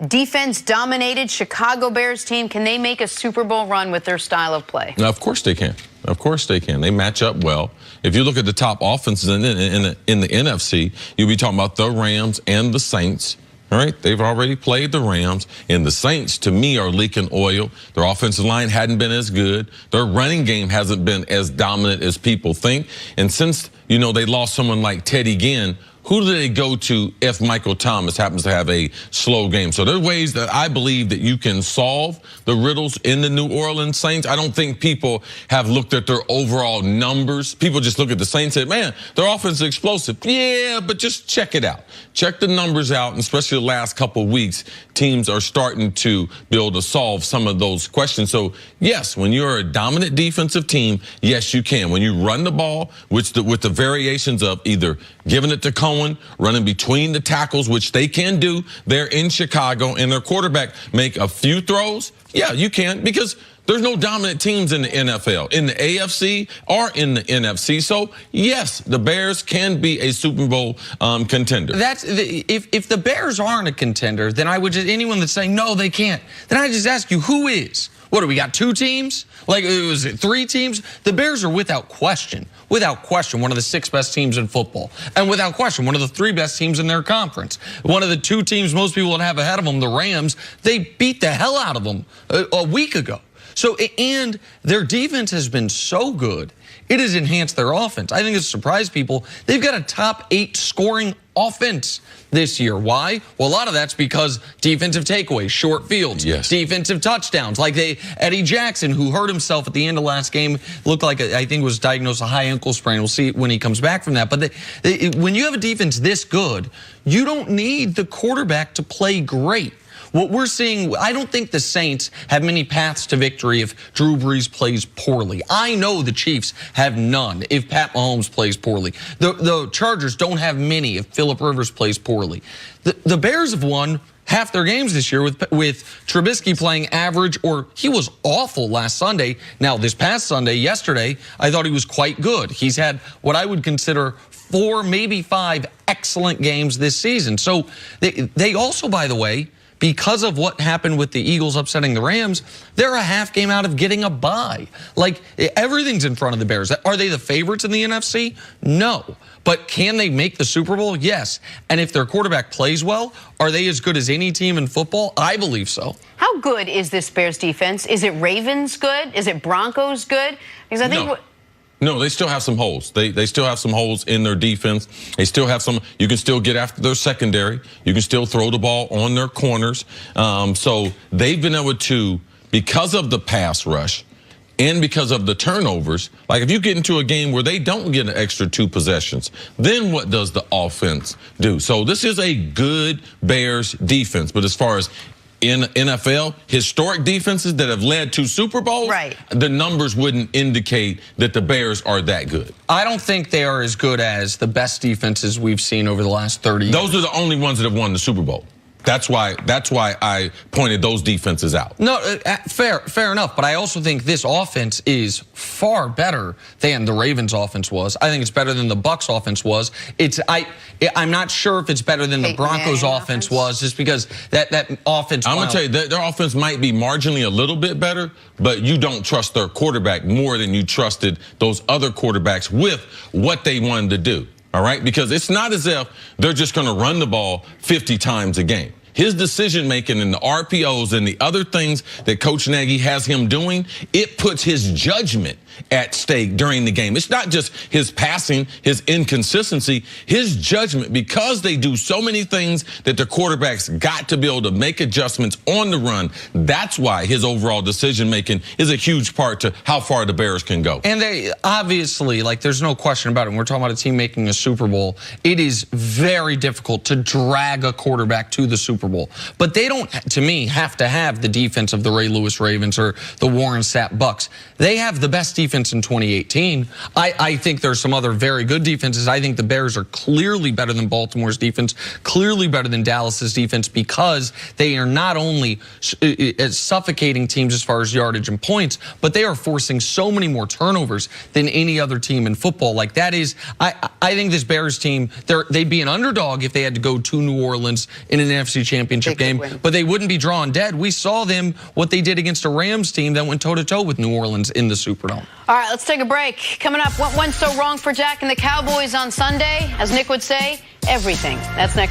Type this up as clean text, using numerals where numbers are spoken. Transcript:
defense-dominated Chicago Bears team, can they make a Super Bowl run with their style of play? Now, of course they can. Of course they can. They match up well. If you look at the top offenses in the NFC, you'll be talking about the Rams and the Saints. All right, they've already played the Rams, and the Saints, to me, are leaking oil. Their offensive line hadn't been as good. Their running game hasn't been as dominant as people think. And since, you know, they lost someone like Teddy Ginn, who do they go to if Michael Thomas happens to have a slow game? So there are ways that I believe that you can solve the riddles in the New Orleans Saints. I don't think people have looked at their overall numbers. People just look at the Saints and say, man, their offense is explosive. Yeah, but just check it out. Check the numbers out, and especially the last couple of weeks, teams are starting to be able to solve some of those questions. So, yes, when you're a dominant defensive team, yes, you can. When you run the ball, with the variations of either giving it to Cohen, running between the tackles, which they can do there in Chicago, and their quarterback make a few throws, yeah, you can, because there's no dominant teams in the NFL, in the AFC or in the NFC. So, yes, the Bears can be a Super Bowl contender. If the Bears aren't a contender, then I would just, anyone that's saying, no, they can't, then I just ask you, who is? What, do we got 2 teams? Like, was it 3 teams? The Bears are without question, one of the 6 best teams in football. And without question, one of the 3 best teams in their conference. One of the 2 teams most people would have ahead of them, the Rams, they beat the hell out of them a week ago. So, and their defense has been so good, it has enhanced their offense. I think it's surprised people. They've got a top 8 scoring offense this year. Why? Well, a lot of that's because defensive takeaways, short fields, yes, defensive touchdowns. Like Eddie Jackson, who hurt himself at the end of last game, looked like, I think was diagnosed a high ankle sprain. We'll see when he comes back from that. But when you have a defense this good, you don't need the quarterback to play great. What we're seeing, I don't think the Saints have many paths to victory if Drew Brees plays poorly. I know the Chiefs have none if Pat Mahomes plays poorly. The Chargers don't have many if Phillip Rivers plays poorly. The Bears have won half their games this year with Trubisky playing average, or he was awful last Sunday. Now, this past Sunday, yesterday, I thought he was quite good. He's had what I would consider 4, maybe 5 excellent games this season. So they also, by the way, because of what happened with the Eagles upsetting the Rams, they're a half game out of getting a bye. Like, everything's in front of the Bears. Are they the favorites in the NFC? No. But can they make the Super Bowl? Yes. And if their quarterback plays well, are they as good as any team in football? I believe so. How good is this Bears defense? Is it Ravens good? Is it Broncos good? Because I think... No, they still have some holes. They still have some holes in their defense. They still have some. You can still get after their secondary. You can still throw the ball on their corners. So they've been able to, because of the pass rush and because of the turnovers, like if you get into a game where they don't get an extra 2 possessions, then what does the offense do? So this is a good Bears defense. But as far as in NFL, historic defenses that have led to Super Bowls, right, the numbers wouldn't indicate that the Bears are that good. I don't think they are as good as the best defenses we've seen over the last 30 years. Those are the only ones that have won the Super Bowl. That's why I pointed those defenses out. No, fair enough. But I also think this offense is far better than the Ravens offense was. I think it's better than the Bucs offense was. I'm not sure if it's better than the Broncos offense was, just because that offense. I'm gonna tell you that their offense might be marginally a little bit better, but you don't trust their quarterback more than you trusted those other quarterbacks with what they wanted to do. All right, because it's not as if they're just going to run the ball 50 times a game. His decision making and the RPOs and the other things that Coach Nagy has him doing, it puts his judgment at stake during the game. It's not just his passing, his inconsistency, his judgment, because they do so many things that the quarterbacks got to be able to make adjustments on the run. That's why his overall decision making is a huge part to how far the Bears can go. And they obviously, like, there's no question about it. When we're talking about a team making a Super Bowl, it is very difficult to drag a quarterback to the Super Bowl. But they don't, to me, have to have the defense of the Ray Lewis Ravens or the Warren Sapp Bucks. They have the best defense in 2018. I think there's some other very good defenses. I think the Bears are clearly better than Baltimore's defense, clearly better than Dallas's defense, because they are not only suffocating teams as far as yardage and points, but they are forcing so many more turnovers than any other team in football. Like, that is, I think this Bears team, they'd be an underdog if they had to go to New Orleans in an NFC Championship championship They could game, win. but they wouldn't be drawing dead. We saw them, what they did against a Rams team that went toe-to-toe with New Orleans in the Superdome. All right, let's take a break. Coming up, what went so wrong for Jack and the Cowboys on Sunday? As Nick would say, everything. That's next.